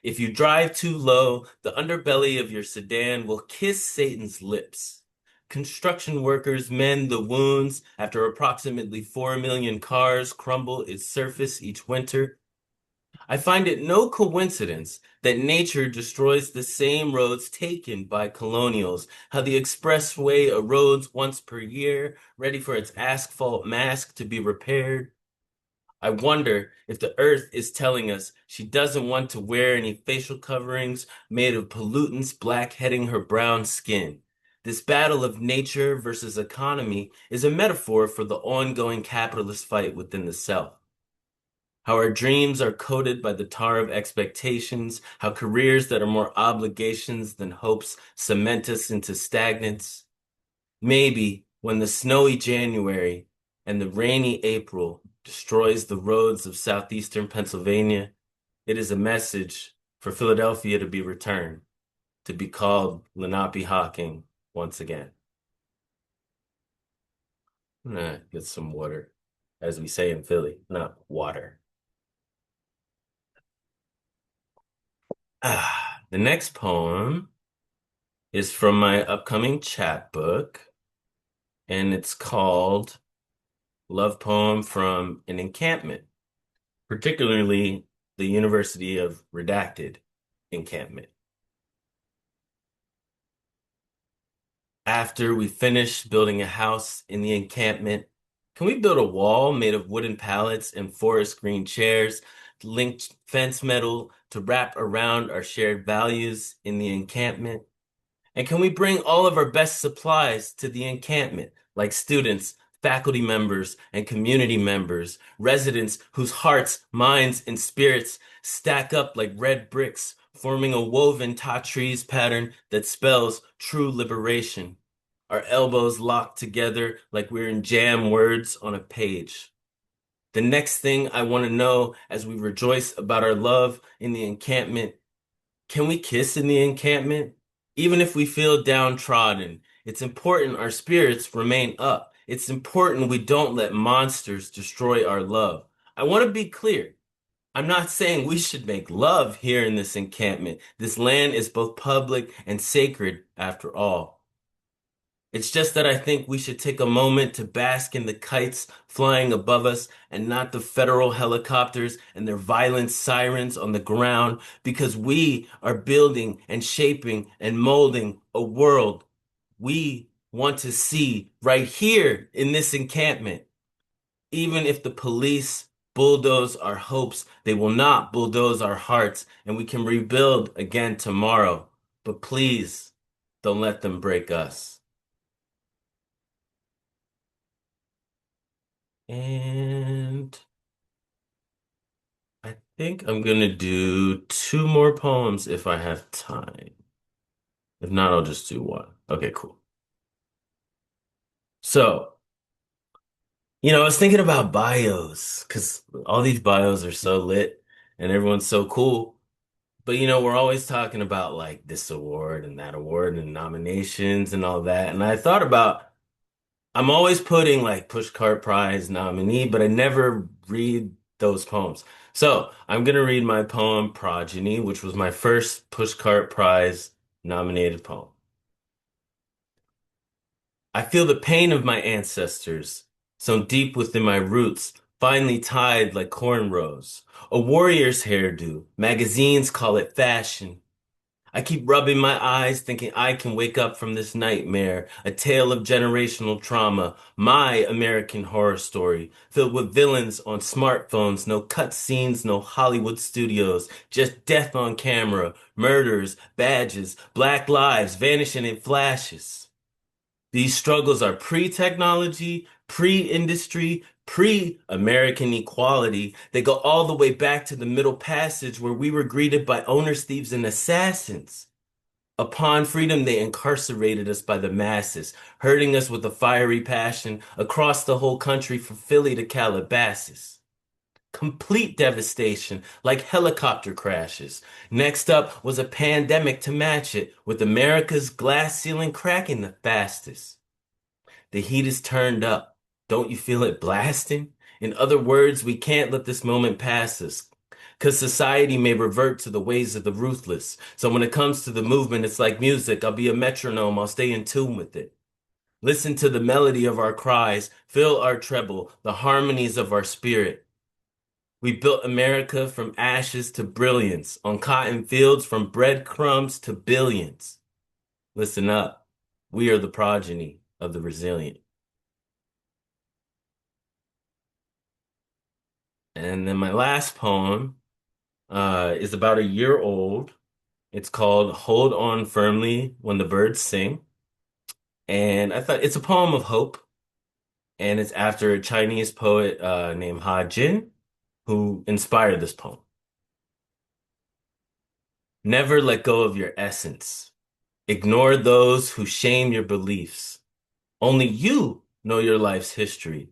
If you drive too low, the underbelly of your sedan will kiss Satan's lips. Construction workers mend the wounds after approximately 4 million cars crumble its surface each winter. I find it no coincidence that nature destroys the same roads taken by colonials, how the expressway erodes once per year, ready for its asphalt mask to be repaired. I wonder if the earth is telling us she doesn't want to wear any facial coverings made of pollutants blackheading her brown skin. This battle of nature versus economy is a metaphor for the ongoing capitalist fight within the South. How our dreams are coated by the tar of expectations, how careers that are more obligations than hopes cement us into stagnance. Maybe when the snowy January and the rainy April destroys the roads of southeastern Pennsylvania, it is a message for Philadelphia to be returned, to be called Lenape-Hocking once again. I'm gonna get some water, as we say in Philly, not water. The next poem is from my upcoming chapbook, and it's called Love Poem from an Encampment, particularly the University of Redacted encampment. After we finish building a house in the encampment, can we build a wall made of wooden pallets and forest green chairs, linked fence metal to wrap around our shared values in the encampment? And can we bring all of our best supplies to the encampment, like students, faculty members, and community members, residents whose hearts, minds, and spirits stack up like red bricks, forming a woven Tatrees pattern that spells true liberation. Our elbows locked together like we're in jam words on a page. The next thing I want to know as we rejoice about our love in the encampment, can we kiss in the encampment? Even if we feel downtrodden, it's important our spirits remain up. It's important we don't let monsters destroy our love. I want to be clear. I'm not saying we should make love here in this encampment. This land is both public and sacred after all. It's just that I think we should take a moment to bask in the kites flying above us and not the federal helicopters and their violent sirens on the ground, because we are building and shaping and molding a world we want to see right here in this encampment. Even if the police bulldoze our hopes, they will not bulldoze our hearts, and we can rebuild again tomorrow. But please, don't let them break us. And I think I'm gonna do 2 more poems if I have time. If not, I'll just do one. Okay, cool. So, I was thinking about bios because all these bios are so lit and everyone's so cool. But we're always talking about like this award and that award and nominations and all that. And I thought I'm always putting like Pushcart Prize nominee, but I never read those poems. So I'm going to read my poem Progeny, which was my first Pushcart Prize nominated poem. I feel the pain of my ancestors, so deep within my roots, finely tied like cornrows. A warrior's hairdo, magazines call it fashion. I keep rubbing my eyes, thinking I can wake up from this nightmare, a tale of generational trauma, my American horror story, filled with villains on smartphones, no cut scenes, no Hollywood studios, just death on camera, murders, badges, black lives vanishing in flashes. These struggles are pre-technology, pre-industry, pre-American equality. They go all the way back to the Middle Passage where we were greeted by owners, thieves, and assassins. Upon freedom, they incarcerated us by the masses, hurting us with a fiery passion across the whole country from Philly to Calabasas. Complete devastation, like helicopter crashes. Next up was a pandemic to match it, with America's glass ceiling cracking the fastest. The heat is turned up. Don't you feel it blasting? In other words, we can't let this moment pass us, because society may revert to the ways of the ruthless. So when it comes to the movement, it's like music. I'll be a metronome. I'll stay in tune with it. Listen to the melody of our cries. Feel our treble, the harmonies of our spirit. We built America from ashes to brilliance, on cotton fields from breadcrumbs to billions. Listen up. We are the progeny of the resilient. And then my last poem is about a year old. It's called Hold On Firmly When the Birds Sing. And I thought it's a poem of hope. And it's after a Chinese poet named Ha Jin, who inspired this poem. Never let go of your essence. Ignore those who shame your beliefs. Only you know your life's history.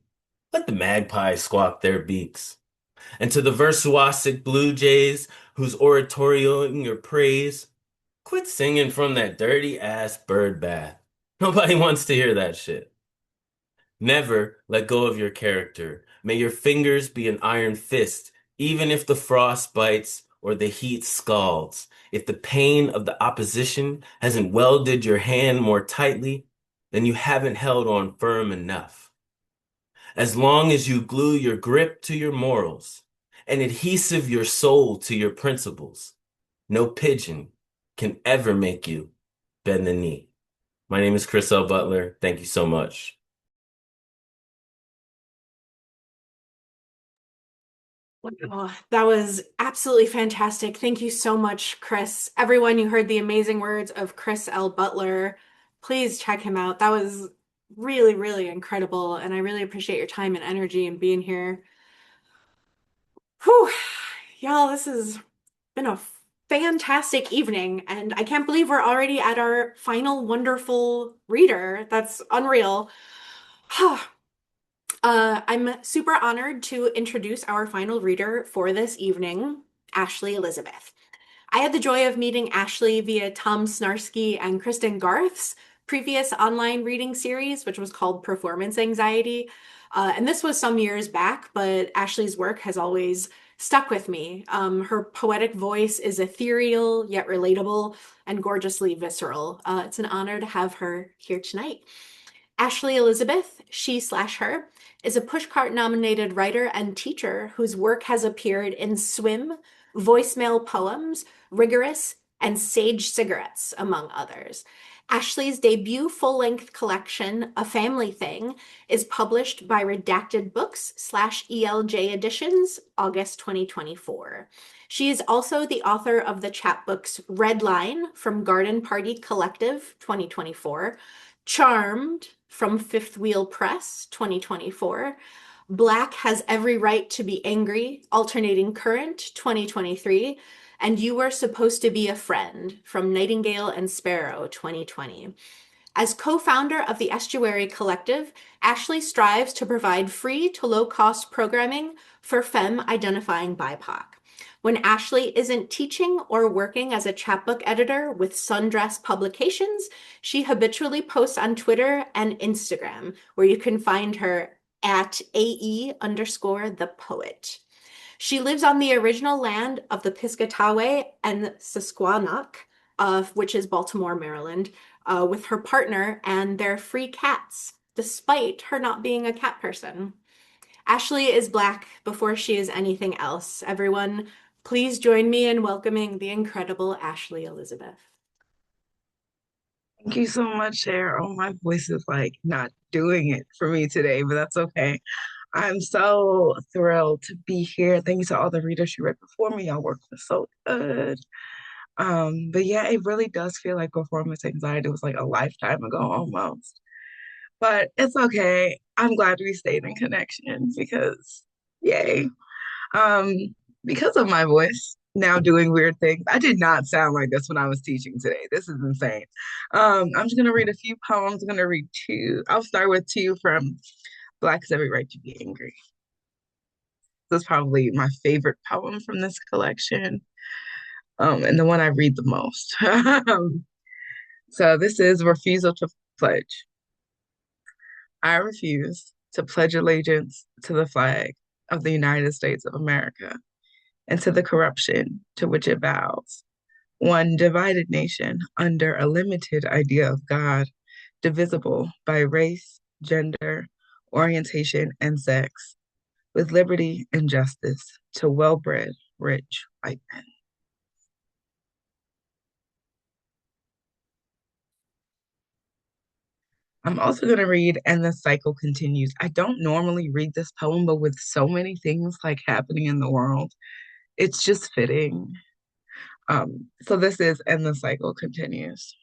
Let the magpies squawk their beaks. And to the virtuosic blue jays who's oratorioing your praise, quit singing from that dirty ass bird bath. Nobody wants to hear that shit. Never let go of your character. May your fingers be an iron fist, even if the frost bites or the heat scalds. If the pain of the opposition hasn't welded your hand more tightly, then you haven't held on firm enough. As long as you glue your grip to your morals and adhesive your soul to your principles, no pigeon can ever make you bend the knee. My name is Chris L. Butler. Thank you so much. Oh, that was absolutely fantastic. Thank you so much, Chris. Everyone, you heard the amazing words of Chris L. Butler. Please check him out. That was really, really incredible. And I really appreciate your time and energy and being here. Whew. Y'all, this has been a fantastic evening. And I can't believe we're already at our final wonderful reader. That's unreal. I'm super honored to introduce our final reader for this evening, Ashley Elizabeth. I had the joy of meeting Ashley via Tom Snarsky and Kristen Garth's previous online reading series, which was called Performance Anxiety. And this was some years back, but Ashley's work has always stuck with me. Her poetic voice is ethereal, yet relatable, and gorgeously visceral. It's an honor to have her here tonight. Ashley Elizabeth, she/her, is a Pushcart nominated writer and teacher whose work has appeared in Swim, Voicemail Poems, Rigorous, and Sage Cigarettes, among others. Ashley's debut full-length collection, A Family Thing, is published by Redacted Books/ELJ Editions, August 2024. She is also the author of the chapbooks Red Line from Garden Party Collective, 2024, Charmed from Fifth Wheel Press, 2024, Black Has Every Right to Be Angry, Alternating Current, 2023, and You Were Supposed to Be a Friend from Nightingale and Sparrow, 2020. As co-founder of the Estuary Collective, Ashley strives to provide free to low-cost programming for femme-identifying BIPOC. When Ashley isn't teaching or working as a chapbook editor with Sundress Publications, she habitually posts on Twitter and Instagram, where you can find her at AE_the poet. She lives on the original land of the Piscataway and Susquehannock, which is Baltimore, Maryland, with her partner and their free cats, despite her not being a cat person. Ashley is Black before she is anything else. Everyone, please join me in welcoming the incredible Ashley Elizabeth. Thank you so much, Cher. Oh, my voice is like not doing it for me today, but that's okay. I'm so thrilled to be here. Thank you to all the readers who read before me. Y'all work was so good. But yeah, it really does feel like performance anxiety was like a lifetime ago almost. But it's okay. I'm glad we stayed in connection because yay. Um, because of my voice now doing weird things. I did not sound like this when I was teaching today. This is insane. I'm just gonna read a few poems. I'm gonna read two. I'll start with two from Black has Every Right to Be Angry. This is probably my favorite poem from this collection. And the one I read the most. So this is Refusal to Pledge. I refuse to pledge allegiance to the flag of the United States of America and to the corruption to which it bows. One divided nation under a limited idea of God, divisible by race, gender, orientation, and sex, with liberty and justice to well-bred, rich white men. I'm also going to read And the Cycle Continues. I don't normally read this poem, but with so many things like happening in the world, it's just fitting. So this is And the Cycle Continues.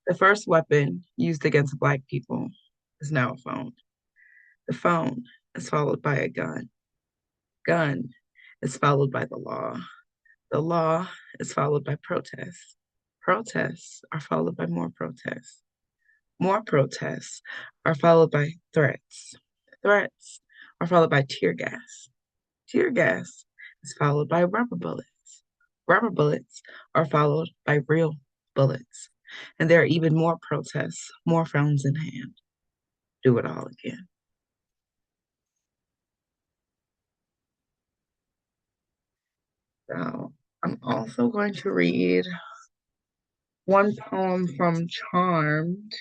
The first weapon used against Black people is now a phone. The phone is followed by a gun. Gun is followed by the law. The law is followed by protests. Protests are followed by more protests. More protests are followed by threats. Threats are followed by tear gas. Tear gas is followed by rubber bullets. Rubber bullets are followed by real bullets. And there are even more protests, more phones in hand. Do it all again. So I'm also going to read one poem from Charmed.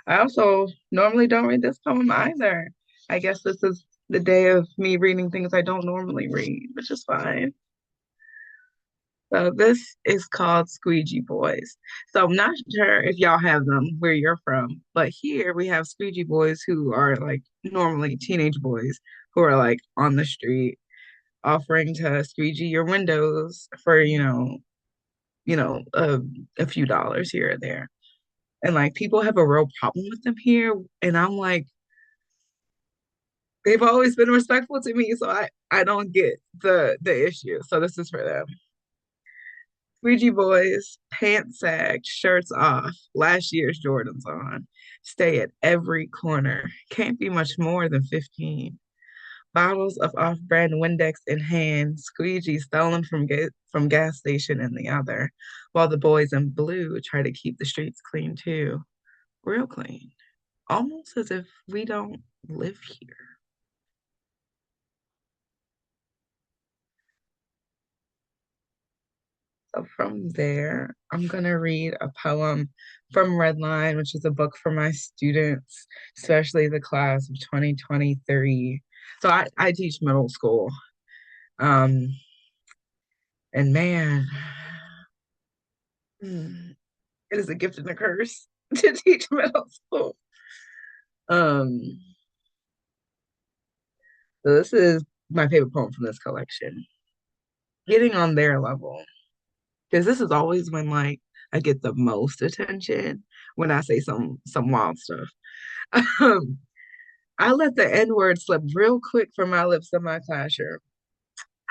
I also normally don't read this poem either. I guess this is the day of me reading things I don't normally read, which is fine. So this is called Squeegee Boys. So I'm not sure if y'all have them where you're from, but here we have Squeegee Boys who are like normally teenage boys who are like on the street offering to squeegee your windows for, a few dollars here or there. And like people have a real problem with them here. And I'm like, they've always been respectful to me, so I don't get the issue. So this is for them. Squeegee boys, pants sagged, shirts off, last year's Jordans on. Stay at every corner. Can't be much more than 15. Bottles of off-brand Windex in hand, squeegee stolen from gas station in the other, while the boys in blue try to keep the streets clean too. Real clean. Almost as if we don't live here. So from there, I'm gonna read a poem from Redline, which is a book for my students, especially the class of 2023. So I teach middle school. And man, it is a gift and a curse to teach middle school. Um, so this is my favorite poem from this collection. Getting on their level. Because this is always when like I get the most attention when I say some wild stuff. I let the N-word slip real quick from my lips in my classroom.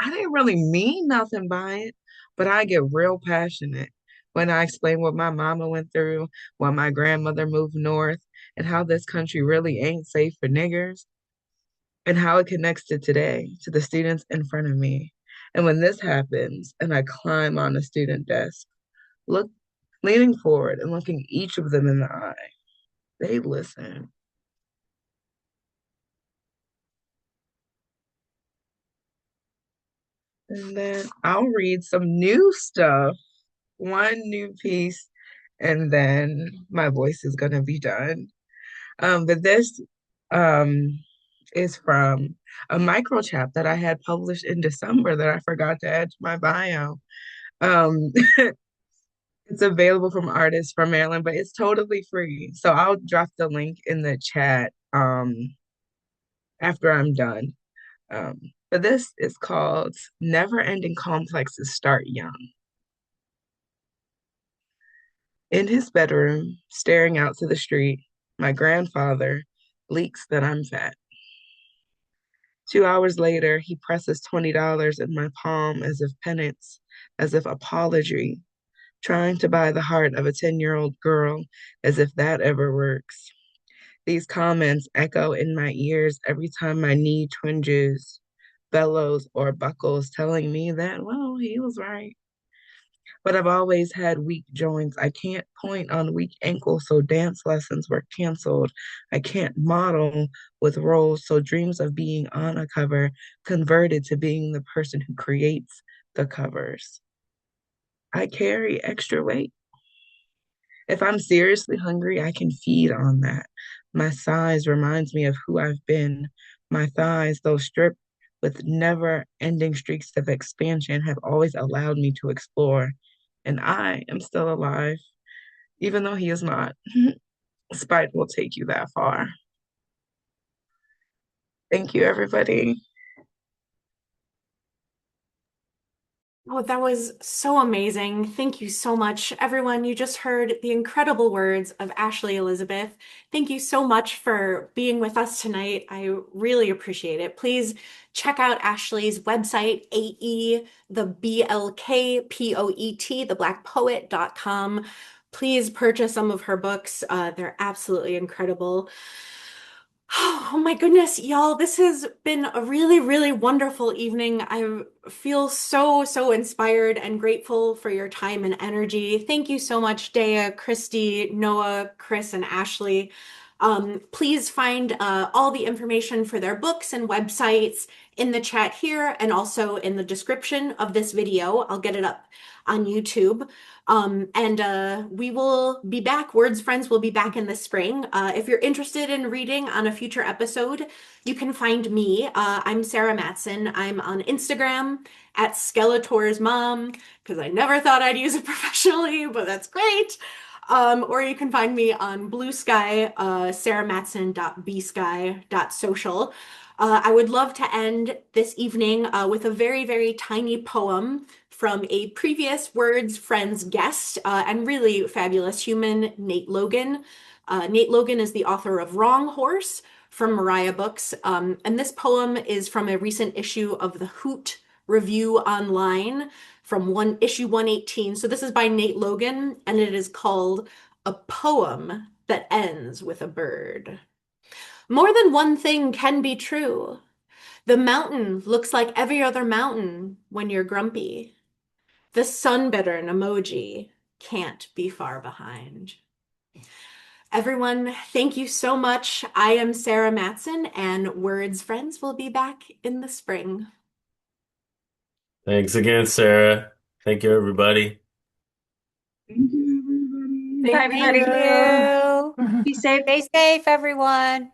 I didn't really mean nothing by it, but I get real passionate when I explain what my mama went through, when my grandmother moved north, and how this country really ain't safe for niggers, and how it connects to today, to the students in front of me. And when this happens, and I climb on a student desk, look, leaning forward and looking each of them in the eye, they listen. And then I'll read some new stuff, one new piece, and then my voice is gonna be done. But this um is from a micro chap that I had published in December that I forgot to add to my bio. Um, it's available from artists from Maryland, but it's totally free. So I'll drop the link in the chat after I'm done. Um, but this is called Never Ending Complexes Start Young. In his bedroom, staring out to the street, my grandfather leaks that I'm fat. 2 hours later, he presses $20 in my palm as if penance, as if apology, trying to buy the heart of a 10-year-old girl, as if that ever works. These comments echo in my ears every time my knee twinges, bellows, or buckles, telling me that, well, he was right. But I've always had weak joints. I can't point on weak ankles, so dance lessons were canceled. I can't model with roles, so dreams of being on a cover converted to being the person who creates the covers. I carry extra weight. If I'm seriously hungry, I can feed on that. My size reminds me of who I've been. My thighs, though stripped with never-ending streaks of expansion, have always allowed me to explore. And I am still alive, even though he is not. Spite will take you that far. Thank you, everybody. Oh, that was so amazing. Thank you so much, everyone. You just heard the incredible words of Ashley Elizabeth. Thank you so much for being with us tonight. I really appreciate it. Please check out Ashley's website, AE, the BLKPOET, theblackpoet.com. Please purchase some of her books. They're absolutely incredible. Oh my goodness, y'all, this has been a really, really wonderful evening. I feel so inspired and grateful for your time and energy. Thank you so much, Daya, Christy, Noah, Chris, and Ashley. Please find all the information for their books and websites in the chat here and also in the description of this video. I'll get it up on YouTube. And we will be back. Words Friends will be back in the spring. If you're interested in reading on a future episode, you can find me. I'm Sara Matson. I'm on Instagram at Skeletor's Mom because I never thought I'd use it professionally, but that's great. Or you can find me on Blue Sky, saramatson.bsky.social. I would love to end this evening with a very tiny poem from a previous Words Friends guest and really fabulous human, Nate Logan. Nate Logan is the author of Wrong Horse from Mariah Books. And this poem is from a recent issue of the Hoot Review Online from issue 118. So this is by Nate Logan, and it is called A Poem That Ends with a Bird. More than one thing can be true. The mountain looks like every other mountain when you're grumpy. The sunbittern emoji can't be far behind. Everyone, thank you so much. I am Sara Matson, and Words Friends will be back in the spring. Thanks again, Sarah. Thank you, everybody. Thank you, everybody. Bye, Thank everybody. you. Be safe. Stay safe, everyone.